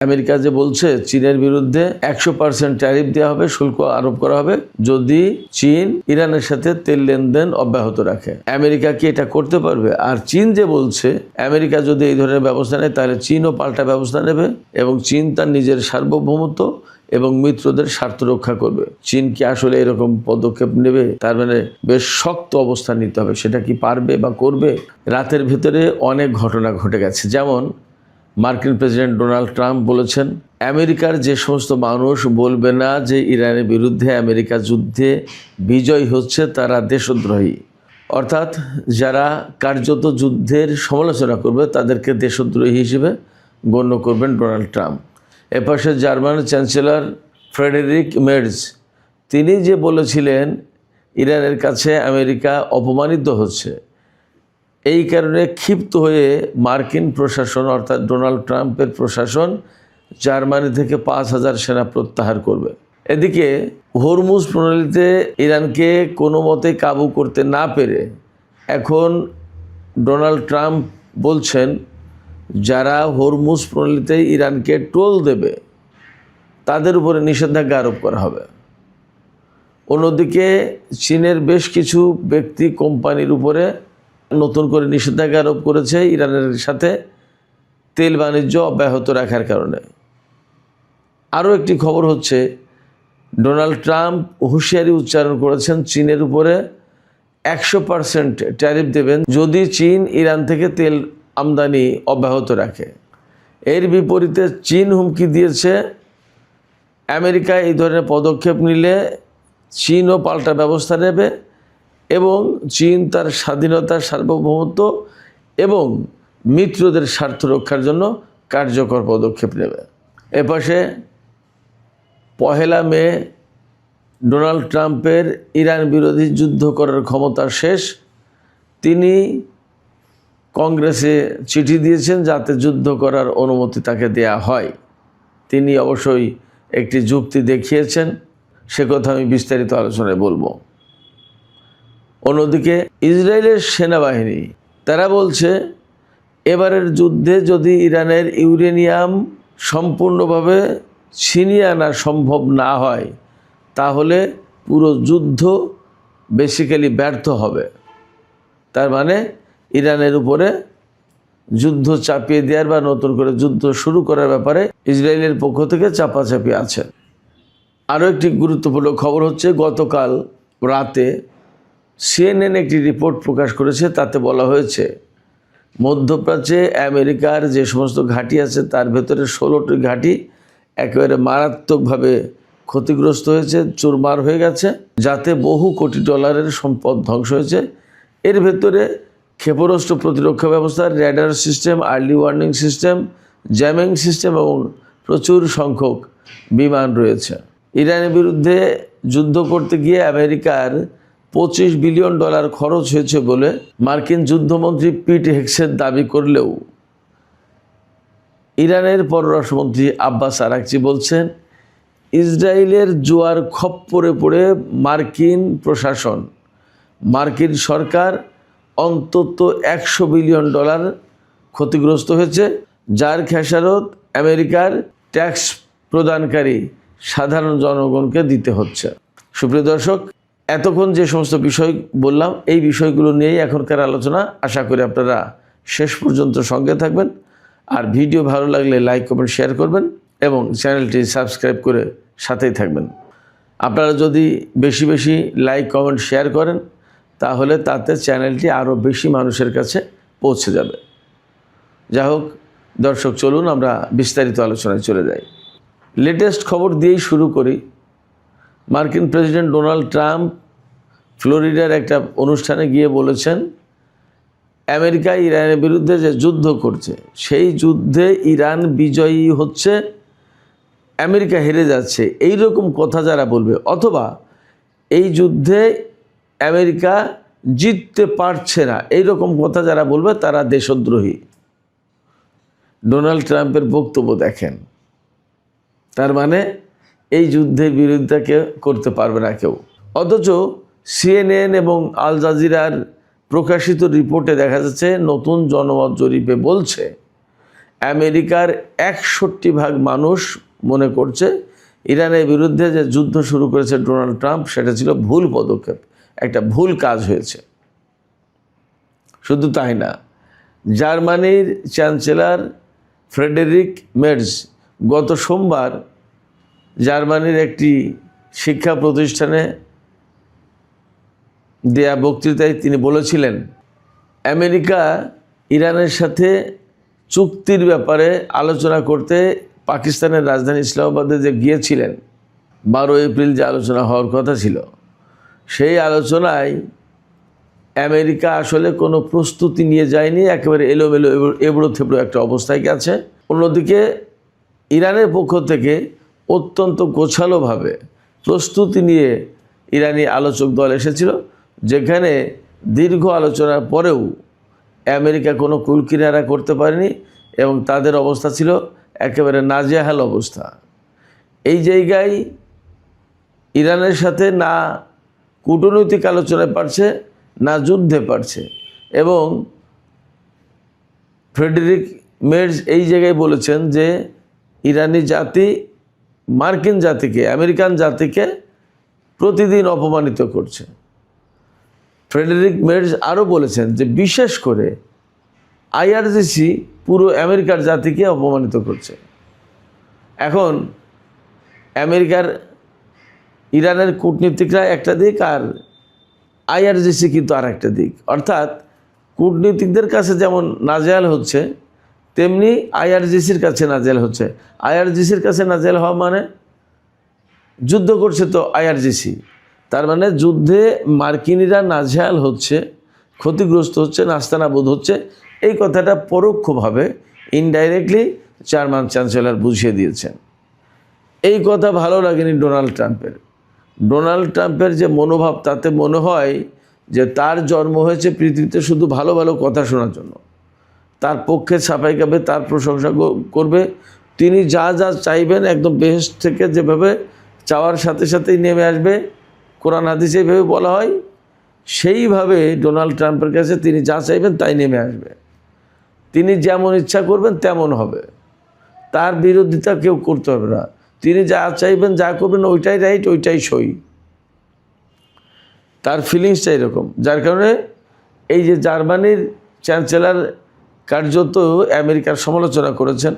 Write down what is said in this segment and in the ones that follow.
America যে বলছে চীনের বিরুদ্ধে 100% ট্যারিফ দেওয়া হবে, শুল্ক আরোপ করা হবে যদি চীন ইরানের সাথে তেল লেনদেন অব্যাহত রাখে। আমেরিকা কি এটা করতে পারবে? আর চীন যে বলছে আমেরিকা যদি এই ধরনের ব্যবস্থা নেয় তাহলে চীনও পাল্টা ব্যবস্থা নেবে এবং চীন তার নিজের সার্বভৌমত্ব এবং মিত্রদের স্বার্থ রক্ষা করবে। চীন কি আসলে এরকম পদক্ষেপ নেবে? তার মানে বেশ শক্ত অবস্থান নিতে হবে। সেটা কি পারবে বা করবে? রাতের ভেতরে অনেক ঘটনা ঘটে গেছে। যেমন মার্কিন প্রেসিডেন্ট ডোনাল্ড ট্রাম্প বলেছেন আমেরিকার যে সমস্ত মানুষ বলবে না যে ইরানের বিরুদ্ধে আমেরিকা যুদ্ধে বিজয় হচ্ছে তারা দেশদ্রোহী, অর্থাৎ যারা কার্যত যুদ্ধের সমালোচনা করবে তাদেরকে দেশদ্রোহী হিসেবে গণ্য করবেন ডোনাল্ড ট্রাম্প। এপাশে জার্মানির চ্যান্সেলর ফ্রেডেরিক মের্জ তিনি যে বলেছিলেন ইরানের কাছে আমেরিকা অপমানিত হচ্ছে, এই কারণে ক্ষিপ্ত হয়ে মার্কিন প্রশাসন অর্থাৎ ডোনাল্ড ট্রাম্পের প্রশাসন জার্মানি থেকে 5,000 সেনা প্রত্যাহার করবে। এদিকে হরমুজ প্রণালীতে ইরানকে কোনো মতে কাবু করতে না পেরে এখন ডোনাল্ড ট্রাম্প বলছেন যারা হরমুজ প্রণালীতে ইরানকে টোল দেবে তাদের উপরে নিষেধাজ্ঞা আরোপ করা হবে। অন্যদিকে চীনের বেশ কিছু ব্যক্তি কোম্পানির উপরে নতুন করে নিষেধাজ্ঞা আরোপ করেছে ইরানের সাথে তেল বাণিজ্য অব্যাহত রাখার কারণে। আরও একটি খবর হচ্ছে ডোনাল্ড ট্রাম্প হুঁশিয়ারি উচ্চারণ করেছেন চীনের উপরে 100% ট্যারিফ দেবেন যদি চীন ইরান থেকে তেল আমদানি অব্যাহত রাখে। এর বিপরীতে চীন হুমকি দিয়েছে আমেরিকা এই ধরনের পদক্ষেপ নিলে চীনও পাল্টা ব্যবস্থা নেবে এবং চীন তার স্বাধীনতা, সার্বভৌমত্ব এবং মিত্রদের স্বার্থ রক্ষার জন্য কার্যকর পদক্ষেপ নেবে। এপাশে 1 মে ডোনাল্ড ট্রাম্পের ইরান বিরোধী যুদ্ধ করার ক্ষমতা শেষ। তিনি কংগ্রেসে চিঠি দিয়েছেন যাতে যুদ্ধ করার অনুমতি তাকে দেয়া হয়। তিনি অবশ্যই একটি যুক্তি দেখিয়েছেন, সে কথা আমি বিস্তারিত আলোচনায় বলবো। অন্যদিকে ইসরায়েলের সেনাবাহিনী তারা বলছে এবারের যুদ্ধে যদি ইরানের ইউরেনিয়াম সম্পূর্ণভাবে ছিনিয়ে আনা সম্ভব না হয় তাহলে পুরো যুদ্ধ বেসিক্যালি ব্যর্থ হবে। তার মানে ইরানের উপরে যুদ্ধ চাপিয়ে দেওয়ার বা নতুন করে যুদ্ধ শুরু করার ব্যাপারে ইসরায়েলের পক্ষ থেকে চাপাচাপি আছে। আরও একটি গুরুত্বপূর্ণ খবর হচ্ছে গতকাল রাতে CNN একটি রিপোর্ট প্রকাশ করেছে। তাতে বলা হয়েছে মধ্যপ্রাচ্যে আমেরিকার যে সমস্ত ঘাঁটি আছে তার ভেতরে 16টি ঘাঁটি একেবারে মারাত্মকভাবে ক্ষতিগ্রস্ত হয়েছে, চুরমার হয়ে গেছে, যাতে বহু কোটি ডলারের সম্পদ ধ্বংস হয়েছে। এর ভেতরে ক্ষেপণাস্ত্র প্রতিরক্ষা ব্যবস্থা, radar system, early warning system, jamming system এবং প্রচুর সংখ্যক বিমান রয়েছে। ইরানের বিরুদ্ধে যুদ্ধ করতে গিয়ে আমেরিকার $25 বিলিয়ন খরচ হয়েছে বলে মার্কিন যুদ্ধমন্ত্রী পিট হেগসেট দাবি করলেও ইরানের পররাষ্ট্রমন্ত্রী আব্বাস আরাকচি বলছেন ইসরায়েলের জোয়ার খপ্পরে পড়ে মার্কিন প্রশাসন, মার্কিন সরকার অন্তত $100 বিলিয়ন ক্ষতিগ্রস্ত হয়েছে, যার খেসারত আমেরিকার ট্যাক্স প্রদানকারী সাধারণ জনগণকে দিতে হচ্ছে। সুপ্রিয় দর্শক, এতক্ষণ যে সমস্ত বিষয় বললাম এই বিষয়গুলো নিয়েই এখনকার আলোচনা। আশা করি আপনারা শেষ পর্যন্ত সঙ্গে থাকবেন। আর ভিডিও ভালো লাগলে লাইক, কমেন্ট, শেয়ার করবেন এবং চ্যানেলটি সাবস্ক্রাইব করে সাথেই থাকবেন। আপনারা যদি বেশি বেশি লাইক, কমেন্ট, শেয়ার করেন তাহলে তাতে চ্যানেলটি আরও বেশি মানুষের কাছে পৌঁছে যাবে। যাই হোক দর্শক, চলুন আমরা বিস্তারিত আলোচনায় চলে যাই। লেটেস্ট খবর দিয়েই শুরু করি। মার্কিন প্রেসিডেন্ট ডোনাল্ড ট্রাম্প ফ্লোরিডার একটা অনুষ্ঠানে গিয়ে বলেছেন আমেরিকা ইরানের বিরুদ্ধে যে যুদ্ধ করছে সেই যুদ্ধে ইরান বিজয়ী হচ্ছে, আমেরিকা হেরে যাচ্ছে, এই রকম কথা যারা বলবে, অথবা এই যুদ্ধে আমেরিকা জিততে পারছে না এই রকম কথা যারা বলবে তারা দেশদ্রোহী। ডোনাল্ড ট্রাম্পের বক্তব্য দেখেন, তার মানে এই যুদ্ধের বিরোধিতা কেউ করতে পারবে না কেউ। অথচ CNN এবং আল জাজিরার প্রকাশিত রিপোর্টে দেখা যাচ্ছে নতুন জনমত জরিপে বলছে আমেরিকার 61% মানুষ মনে করছে ইরানের বিরুদ্ধে যে যুদ্ধ শুরু করেছে ডোনাল্ড ট্রাম্প সেটা ছিল ভুল পদক্ষেপ, একটা ভুল কাজ হয়েছে। শুধু তাই না, জার্মানির চ্যান্সেলর ফ্রেডেরিক মের্জ গত সোমবার জার্মানির একটি শিক্ষা প্রতিষ্ঠানে দেয়া বক্তৃতায় তিনি বলেছিলেন, আমেরিকা ইরানের সাথে চুক্তির ব্যাপারে আলোচনা করতে পাকিস্তানের রাজধানী ইসলামাবাদে যে গিয়েছিলেন 12 এপ্রিল যে আলোচনা হওয়ার কথা ছিল, সেই আলোচনায় আমেরিকা আসলে কোনো প্রস্তুতি নিয়ে যায়নি, একেবারে এলোমেলো এবড়ো থেবড়ো একটা অবস্থায় গেছে। অন্যদিকে ইরানের পক্ষ থেকে অত্যন্ত গোছালোভাবে প্রস্তুতি নিয়ে ইরানি আলোচক দল এসেছিল, যেখানে দীর্ঘ আলোচনার পরেও আমেরিকা কোনো কুলকিনারা করতে পারেনি এবং তাদের অবস্থা ছিল একেবারে নাজেহাল অবস্থা। এই জায়গায় ইরানের সাথে না কূটনৈতিক আলোচনায় পারছে না যুদ্ধে পারছে, এবং ফ্রেডেরিক মের্জ এই জায়গায় বলেছেন যে ইরানি জাতি মার্কিন জাতিকে, আমেরিকান জাতিকে প্রতিদিন অপমানিত করছে। ফ্রেডেরিক মের্জ আরও বলেছেন যে বিশেষ করে আইআরজিসি পুরো আমেরিকার জাতিকে অপমানিত করছে। এখন আমেরিকার ইরানের কূটনীতিকরা একটা দিক আর আইআরজিসি কিন্তু আর একটা দিক, অর্থাৎ কূটনীতিকদের কাছে যেমন নাজেহাল হচ্ছে তেমনি আইআরজিসির কাছে নাজেহাল হচ্ছে। আইআরজিসির কাছে নাজেহাল হওয়া মানে যুদ্ধ করছে তো আইআরজিসি, তার মানে যুদ্ধে মার্কিনিরা নাজেহাল হচ্ছে, ক্ষতিগ্রস্ত হচ্ছে, নাস্তানাবুদ হচ্ছে। এই কথাটা পরোক্ষভাবে ইনডাইরেক্টলি জার্মান চ্যান্সেলর বুঝিয়ে দিয়েছেন। এই কথা ভালো লাগেনি ডোনাল্ড ট্রাম্পের। ডোনাল্ড ট্রাম্পের যে মনোভাব, তাতে মনে হয় যে তার জন্ম হয়েছে পৃথিবীতে শুধু ভালো ভালো কথা শোনার জন্য, তার পক্ষে ছাপাই গাবে, তার প্রশংসা করবে। তিনি যা যা চাইবেন একদম বেহেশত থেকে যেভাবে চাওয়ার সাথে সাথেই নেমে আসবে, কোরআন হাদিসে এইভাবে বলা হয়, সেইভাবে ডোনাল্ড ট্রাম্পের কাছে তিনি যা চাইবেন তাই নেমে আসবে। তিনি যেমন ইচ্ছা করবেন তেমন হবে, তার বিরোধিতা কেউ করতে হবে না। তিনি যা চাইবেন যা করবেন ওইটাই রাইট, ওইটাই সই। তার ফিলিংসটা এরকম, যার কারণে এই যে জার্মানির চ্যান্সেলর কার্যত আমেরিকার সমালোচনা করেছেন,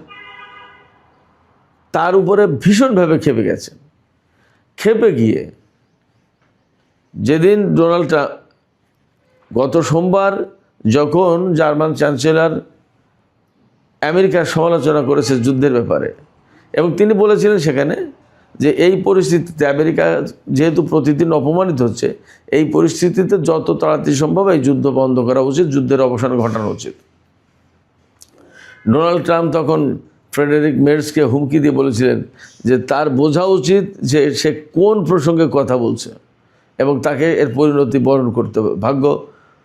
তার উপরে ভীষণভাবে ক্ষেপে গেছেন। ক্ষেপে গিয়ে যেদিন ডোনাল্ড ট্রাম্প গত সোমবার যখন জার্মান চ্যান্সেলর আমেরিকার সমালোচনা করেছে যুদ্ধের ব্যাপারে, এবং তিনি বলেছিলেন সেখানে যে এই পরিস্থিতিতে আমেরিকা যেহেতু প্রতিদিন অপমানিত হচ্ছে, এই পরিস্থিতিতে যত তাড়াতাড়ি সম্ভব এই যুদ্ধ বন্ধ করা উচিত, যুদ্ধের অবসান ঘটানো উচিত। ডোনাল্ড ট্রাম্প তখন ফ্রেডেরিক মের্জকে হুমকি দিয়ে বলেছিলেন যে তার বোঝা উচিত যে সে কোন প্রসঙ্গে কথা বলছে এবং তাকে এর পরিণতি বরণ করতে হবে, ভাগ্য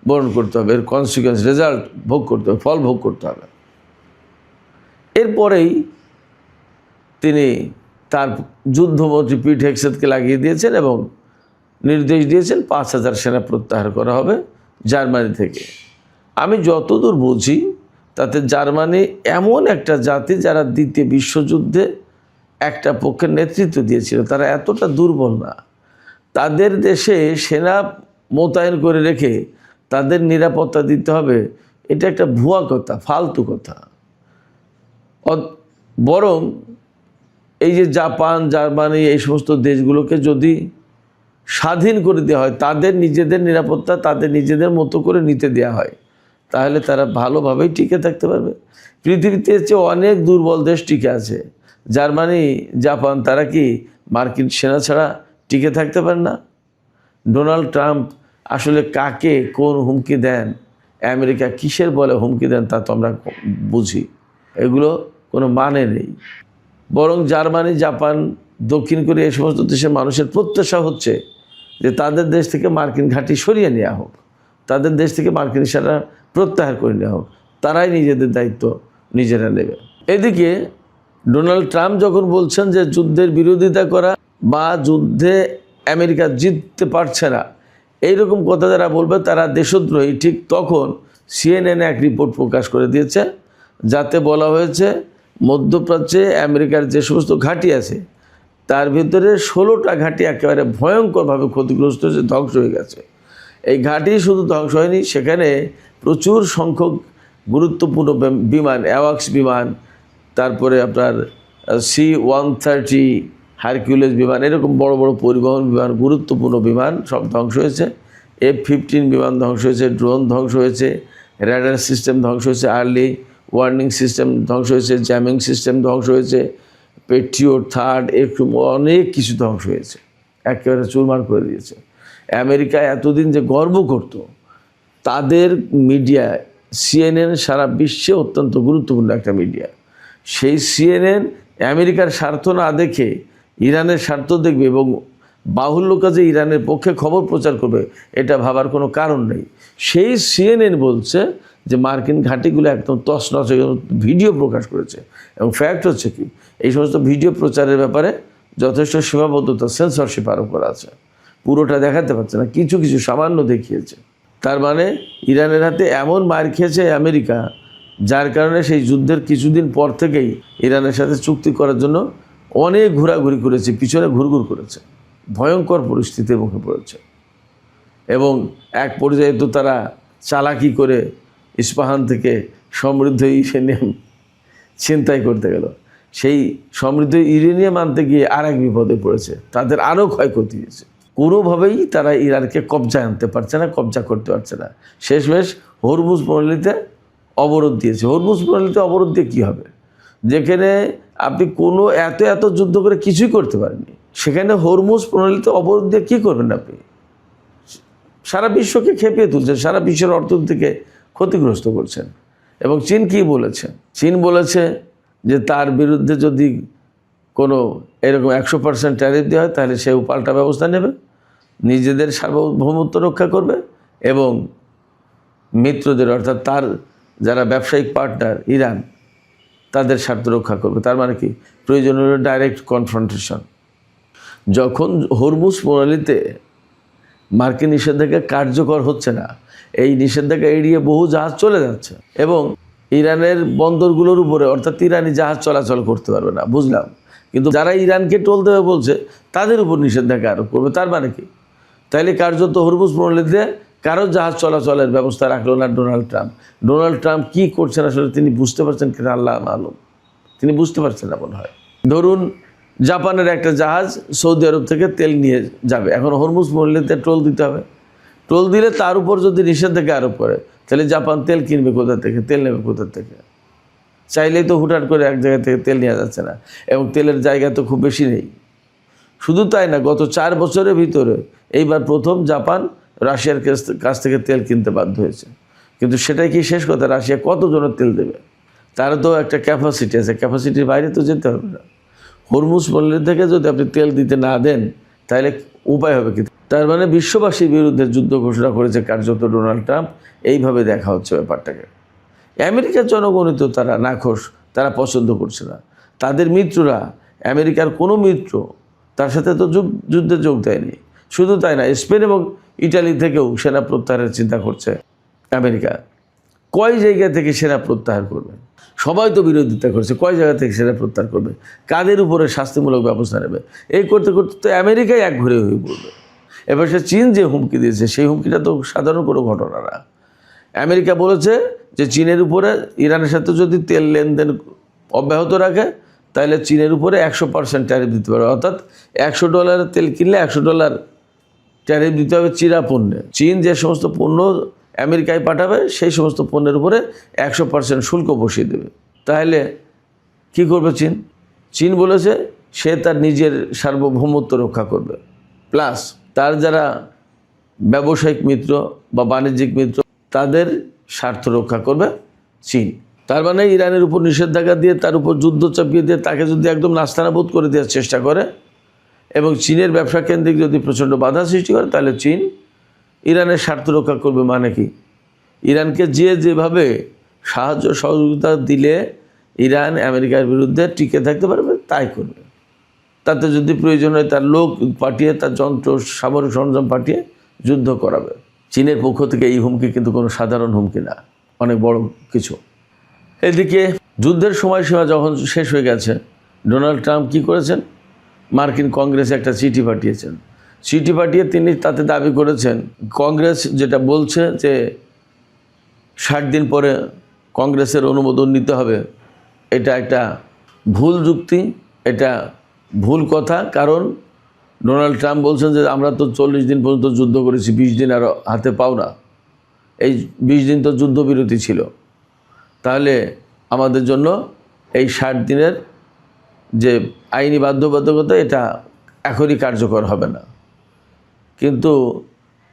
বরণ করতে হবে, এর কনসিকুয়েন্স, রেজাল্ট ভোগ করতে হবে, ফল ভোগ করতে হবে। এরপরেই তিনি তার যুদ্ধমন্ত্রী পিট হেগসেথকে লাগিয়ে দিয়েছেন এবং নির্দেশ দিয়েছেন 5000 সেনা প্রত্যাহার করা হবে জার্মানি থেকে। আমি যতদূর বুঝি তাতে জার্মানি এমন একটা জাতি যারা দ্বিতীয় বিশ্বযুদ্ধে একটা পক্ষের নেতৃত্ব দিয়েছিল, তারা এতটা দুর্বল না। তাদের দেশে সেনা মোতায়েন করে রেখে তাদের নিরাপত্তা দিতে হবে, এটা একটা ভুয়া কথা, ফালতু কথা। বরং এই যে জাপান, জার্মানি, এই সমস্ত দেশগুলোকে যদি স্বাধীন করে দেওয়া হয়, তাদের নিজেদের নিরাপত্তা তাদের নিজেদের মতো করে নিতে দেওয়া হয়, তাহলে তারা ভালোভাবেই টিকে থাকতে পারবে। পৃথিবীতে চেয়ে অনেক দুর্বল দেশ টিকে আছে। জার্মানি, জাপান, তারা কি মার্কিন সেনা ছাড়া টিকে থাকতে পারে না? ডোনাল্ড ট্রাম্প আসলে কাকে কোন হুমকি দেন, আমেরিকা কিসের বলে হুমকি দেন, তা তো আমরা বুঝি। এগুলো কোনো মানে নেই। বরং জার্মানি, জাপান, দক্ষিণ কোরিয়া, এই সমস্ত দেশের মানুষের প্রত্যাশা হচ্ছে যে তাদের দেশ থেকে মার্কিন ঘাঁটি সরিয়ে নেওয়া হোক, তাদের দেশ থেকে মার্কিন সেনা প্রত্যাহার করে নেওয়া হোক, তারাই নিজেদের দায়িত্ব নিজেরা নেবে। এদিকে ডোনাল্ড ট্রাম্প যখন বলছেন যে যুদ্ধের বিরোধিতা করা বা যুদ্ধে আমেরিকা জিততে পারছে না, এইরকম কথা যারা বলবে তারা দেশদ্রোহী, ঠিক তখন CNN এক রিপোর্ট প্রকাশ করে দিয়েছে যাতে বলা হয়েছে মধ্যপ্রাচ্যে আমেরিকার যে সমস্ত ঘাঁটি আছে তার ভিতরে 16টা ঘাঁটি একেবারে ভয়ঙ্করভাবে ক্ষতিগ্রস্ত হয়েছে, ধ্বংস হয়ে গেছে। এই ঘাঁটি শুধু ধ্বংস হয়নি, সেখানে প্রচুর সংখ্যক গুরুত্বপূর্ণ বিমান, অ্যাওয়াক্স বিমান, তারপরে আপনার C-130 হারকিউলিস বিমান, এরকম বড় বড় পরিবহন বিমান, গুরুত্বপূর্ণ বিমান সব ধ্বংস হয়েছে। F-15 বিমান ধ্বংস হয়েছে, ড্রোন ধ্বংস হয়েছে, র্যাডার সিস্টেম ধ্বংস হয়েছে, আর্লি ওয়ার্নিং সিস্টেম ধ্বংস হয়েছে, জ্যামিং সিস্টেম ধ্বংস হয়েছে, পেট্রিয়ট, থার্ড, একটু অনেক কিছু ধ্বংস হয়েছে, একেবারে চুরমার করে দিয়েছে। আমেরিকা এতদিন যে গর্ব করত, তাদের মিডিয়া CNN সারা বিশ্বে অত্যন্ত গুরুত্বপূর্ণ একটা মিডিয়া, সেই CNN আমেরিকার স্বার্থ না দেখে ইরানের স্বার্থ দেখবে এবং বাহুল্য কাজে ইরানের পক্ষে খবর প্রচার করবে, এটা ভাবার কোনো কারণ নেই। সেই CNN বলছে যে মার্কিন ঘাঁটিগুলো একদম তছনছ ভিডিও প্রকাশ করেছে। এবং ফ্যাক্ট হচ্ছে কি, এই সমস্ত ভিডিও প্রচারের ব্যাপারে যথেষ্ট সীমাবদ্ধতা, সেন্সরশিপ আরোপ করা আছে, পুরোটা দেখাতে পারছে না, কিছু কিছু সামান্য দেখিয়েছে। তার মানে ইরানের হাতে এমন মার খেয়েছে আমেরিকা, যার কারণে সেই যুদ্ধের কিছুদিন পর থেকেই ইরানের সাথে চুক্তি করার জন্য অনেক ঘোরাঘুরি করেছে, পিছনে ঘুরঘুর করেছে, ভয়ঙ্কর পরিস্থিতির মুখে পড়েছে। এবং এক পর্যায়ে তো তারা চালাকি করে ইস্পাহান থেকে সমৃদ্ধ ইউরেনিয়াম ছিনতাই করতে গেল, সেই সমৃদ্ধ ইউরেনিয়াম আনতে গিয়ে আর এক বিপদে পড়েছে, তাদের আরও ক্ষয়ক্ষতি হয়েছে। কোনোভাবেই তারা ইরানকে কবজায় আনতে পারছে না, কবজা করতে পারছে না। শেষমেশ হরমুজ প্রণালীতে অবরোধ দিয়েছে। হরমুজ প্রণালীতে অবরোধ দিয়ে কী হবে? যেখানে আপনি কোনো এত যুদ্ধ করে কিছুই করতে পারেননি, সেখানে হরমুজ প্রণালীতে অবরোধ দিয়ে কী করবেন আপনি? সারা বিশ্বকে খেপিয়ে তুলছেন, সারা বিশ্বের অর্থনীতিকে ক্ষতিগ্রস্ত করছেন। এবং চীন কী বলেছে? চীন বলেছে যে তার বিরুদ্ধে যদি কোনো এরকম 100% ট্যারিফ দেওয়া হয়, তাহলে সে পাল্টা ব্যবস্থা নেবে, নিজেদের সার্বভৌমত্ব রক্ষা করবে এবং মিত্রদের, অর্থাৎ তার যারা ব্যবসায়িক পার্টনার ইরান, তাদের স্বার্থ রক্ষা করবে। তার মানে কি? প্রয়োজন হলে ডাইরেক্ট কনফ্রন্টেশন। যখন হরমুজ প্রণালীতে মার্কিন নিষেধাজ্ঞা কার্যকর হচ্ছে না, এই নিষেধাজ্ঞা এড়িয়ে বহু জাহাজ চলে যাচ্ছে এবং ইরানের বন্দরগুলোর উপরে, অর্থাৎ ইরানি জাহাজ চলাচল করতে পারবে না, বুঝলাম, কিন্তু যারা ইরানকে টোল দেবে বলছে তাদের উপর নিষেধাজ্ঞা আরোপ করবে। তার মানে কি? তাইলে কার্যত হরমুজ প্রণালীতে কারো জাহাজ চলাচলের ব্যবস্থা রাখলো না ডোনাল্ড ট্রাম্প। ডোনাল্ড ট্রাম্প কী করছেন আসলে তিনি বুঝতে পারছেন কিনা আল্লাহ মালুম, তিনি বুঝতে পারছেন না মনে হয়। ধরুন জাপানের একটা জাহাজ সৌদি আরব থেকে তেল নিয়ে যাবে, এখন হরমুজ প্রণালীতে টোল দিতে হবে। টোল দিলে তার উপর যদি নিষেধাজ্ঞা আরোপ করে, তাহলে জাপান তেল কিনবে কোথা থেকে, তেল নেবে কোথা থেকে? চাইলেই তো হুটহাট করে এক জায়গা থেকে তেল নেওয়া যাচ্ছে না, এবং তেলের জায়গা তো খুব বেশি নেই। শুধু তাই না, গত 4 বছরের ভিতরে এইবার প্রথম জাপান রাশিয়ার কাছ থেকে তেল কিনতে বাধ্য হয়েছে। কিন্তু সেটাই কি শেষ কথা? রাশিয়া কতজনের তেল দেবে? তার তো একটা ক্যাপাসিটি আছে, ক্যাপাসিটির বাইরে তো যেতে হবে না। হরমুজ প্রণালী থেকে যদি আপনি তেল দিতে না দেন, তাহলে উপায় হবে কি? তার মানে বিশ্ববাসীর বিরুদ্ধে যুদ্ধ ঘোষণা করেছে কার্যত ডোনাল্ড ট্রাম্প। এইভাবে দেখা হচ্ছে ব্যাপারটাকে। আমেরিকার জনগণই তো তারা নাখোশ, তারা পছন্দ করছে না। তাদের মিত্ররা, আমেরিকার কোনো মিত্র তার সাথে তো যুদ্ধে যোগ দেয়নি। শুধু তাই না, স্পেন এবং ইটালি থেকেও সেনা প্রত্যাহারের চিন্তা করছে আমেরিকা। কয় জায়গা থেকে সেনা প্রত্যাহার করবে? সবাই তো বিরোধিতা করছে। কয় জায়গা থেকে সেনা প্রত্যাহার করবে? কাদের উপরে শাস্তিমূলক ব্যবস্থা নেবে? এই করতে করতে তো আমেরিকাই একঘরে হয়ে পড়বে। এবার সে চীন যে হুমকি দিয়েছে, সেই হুমকিটা তো সাধারণ কোনো ঘটনা না। আমেরিকা বলেছে যে চীনের উপরে, ইরানের সাথে যদি তেল লেনদেন অব্যাহত রাখে, তাহলে চীনের উপরে 100% ট্যারিফ দিতে পারবে। অর্থাৎ $100 তেল কিনলে $100 ট্যারিফ দিতে হবে চীনা পণ্যে। চীন যে সমস্ত পণ্য আমেরিকায় পাঠাবে, সেই সমস্ত পণ্যের উপরে 100% শুল্ক বসিয়ে দেবে। তাহলে কি করবে চীন? চীন বলেছে সে তার নিজের সার্বভৌমত্ব রক্ষা করবে, প্লাস তার যারা ব্যবসায়িক মিত্র বা বাণিজ্যিক মিত্র, তাদের স্বার্থ রক্ষা করবে চীন। তার মানে ইরানের উপর নিষেধাজ্ঞা দিয়ে, তার উপর যুদ্ধ চাপিয়ে দিয়ে, তাকে যদি একদম নাস্তানাবুদ করে দেওয়ার চেষ্টা করে এবং চীনের ব্যবসা কেন্দ্রিক যদি প্রচণ্ড বাধা সৃষ্টি করে, তাহলে চীন ইরানের স্বার্থ রক্ষা করবে। মানে কি? ইরানকে যেভাবে সাহায্য সহযোগিতা দিলে ইরান আমেরিকার বিরুদ্ধে টিকে থাকতে পারবে, তাই করবে। তাতে যদি প্রয়োজন হয় তার লোক পাঠিয়ে, তার যন্ত্র সামরিক সরঞ্জাম পাঠিয়ে যুদ্ধ করাবে। চীনের পক্ষ থেকে এই হুমকি কিন্তু কোনো সাধারণ হুমকি না, অনেক বড় কিছু। এদিকে যুদ্ধের সময়সীমা যখন শেষ হয়ে গেছে, ডোনাল্ড ট্রাম্প কি করেছেন? মার্কিন কংগ্রেসে একটা চিঠি পাঠিয়েছেন। চিঠি পাঠিয়ে তিনি তাতে দাবি করেছেন, কংগ্রেস যেটা বলছে যে 60 দিন পরে কংগ্রেসের অনুমোদন নিতে হবে, এটা একটা ভুল যুক্তি, এটা ভুল কথা। কারণ ডোনাল্ড ট্রাম্প বলছেন যে আমরা তো 40 দিন পর্যন্ত যুদ্ধ করেছি, 20 দিন আরও হাতে পাও না, এই 20 দিন তো যুদ্ধবিরতি ছিল, তাহলে আমাদের জন্য এই 60 দিনের যে আইনি বাধ্যবাধকতা এটা এখনই কার্যকর হবে না। কিন্তু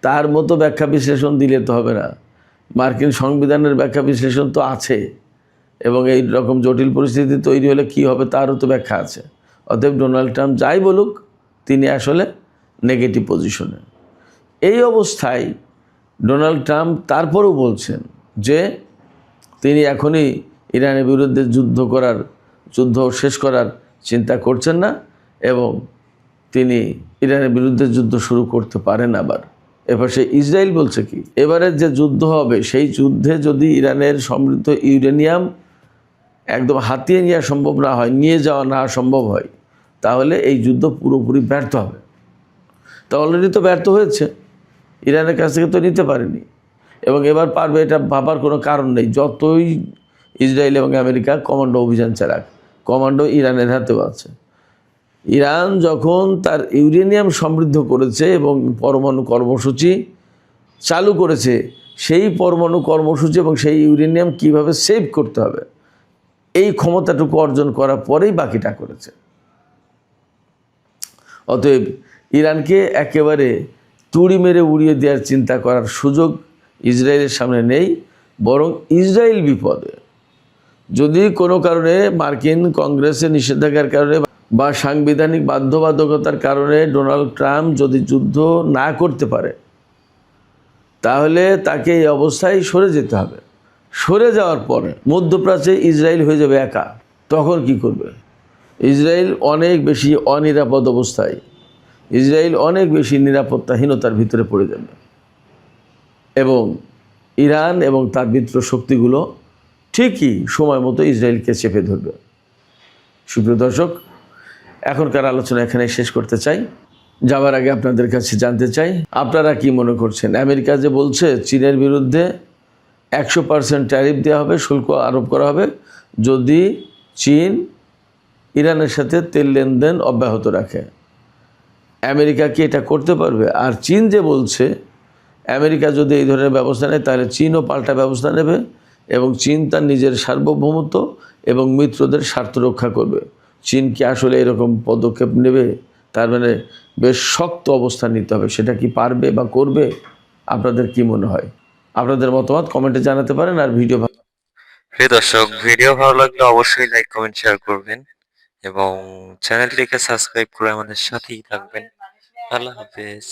তার মতো ব্যাখ্যা বিশ্লেষণ দিলে তো হবে না। মার্কিন সংবিধানের ব্যাখ্যা বিশ্লেষণ তো আছে, এবং এই রকম জটিল পরিস্থিতি তৈরি হলে কি হবে তারও তো ব্যাখ্যা আছে। অতএব ডোনাল্ড ট্রাম্প যাই বলুক, তিনি আসলে নেগেটিভ পজিশনে। এই অবস্থায় ডোনাল্ড ট্রাম্প তারপরেও বলছেন যে তিনি এখনই ইরানের বিরুদ্ধে যুদ্ধ শেষ করার চিন্তা করছেন না, এবং তিনি ইরানের বিরুদ্ধে যুদ্ধ শুরু করতে পারেন। আবার এপাশে ইসরায়েল বলছে কি, এবারের যে যুদ্ধ হবে সেই যুদ্ধে যদি ইরানের সমৃদ্ধ ইউরেনিয়াম একদম হাতিয়ে নেওয়া সম্ভব না হয়, নিয়ে যাওয়া না সম্ভব হয়, তাহলে এই যুদ্ধ পুরোপুরি ব্যর্থ হবে। তা অলরেডি তো ব্যর্থ হয়েছে, ইরানের কাছ থেকে তো নিতে পারেনি, এবং এবার পারবে এটা ভাবার কোনো কারণ নেই। যতই ইসরায়েল এবং আমেরিকা কমান্ডো অভিযান চালাক, কমান্ডো ইরানের হাতেও আছে। ইরান যখন তার ইউরেনিয়াম সমৃদ্ধ করেছে এবং পরমাণু কর্মসূচি চালু করেছে, সেই পরমাণু কর্মসূচি এবং সেই ইউরেনিয়াম কিভাবে সেভ করতে হবে, এই ক্ষমতাটুকু অর্জন করার পরেই বাকিটা করেছে। অতএব ইরানকে একেবারে তুড়ি মেরে উড়িয়ে দেওয়ার চিন্তা করার সুযোগ ইসরায়েলের সামনে নেই, বরং ইসরায়েল বিপদে। যদি কোনো কারণে মার্কিন কংগ্রেসের নিষেধাজ্ঞার কারণে বা সাংবিধানিক বাধ্যবাধকতার কারণে ডোনাল্ড ট্রাম্প যদি যুদ্ধ না করতে পারে, তাহলে তাকে এই অবস্থায় সরে যেতে হবে। সরে যাওয়ার পরে মধ্যপ্রাচ্যে ইসরায়েল হয়ে যাবে একা। তখন কি করবে? ইসরায়েল অনেক বেশি অনিরাপদ অবস্থায়, ইসরায়েল অনেক বেশি নিরাপত্তাহীনতার ভিতরে পড়ে যাবে, এবং ইরান এবং তার মিত্র শক্তিগুলো ঠিকই সময় মতো ইসরায়েলকে চেপে ধরবে। সুপ্রিয় দর্শক, এখনকার আলোচনা এখানে শেষ করতে চাই। যাওয়ার আগে আপনাদের কাছে জানতে চাই, আপনারা কি মনে করছেন? আমেরিকা যে বলছে চীনের বিরুদ্ধে 100% ট্যারিফ দেওয়া হবে, শুল্ক আরোপ করা হবে যদি চীন ইরানের সাথে তেল লেনদেন অব্যাহত রাখে। আমেরিকা কি এটা করতে পারবে? আর চীন যে বলছে আমেরিকা যদি এই ধরনের ব্যবস্থা নেয়, তাহলে চীনও পাল্টা ব্যবস্থা নেবে, এবং চীন তার নিজের সার্বভৌমত্ব এবং মিত্রদের স্বার্থ রক্ষা করবে। চীন কি আসলে এরকম পদক্ষেপ নেবে? তার মানে বেশ শক্ত অবস্থান নিতে হবে। সেটা কি পারবে বা করবে? আপনাদের কি মনে হয়? আপনাদের মতামত কমেন্টে জানাতে পারেন। আর প্রিয় দর্শক, ভিডিও ভালো লাগলে অবশ্যই লাইক কমেন্ট শেয়ার করবেন এবং চ্যানেলটিকে সাবস্ক্রাইব করে আমাদের সাথেই থাকবেন। আল্লাহ হাফেজ।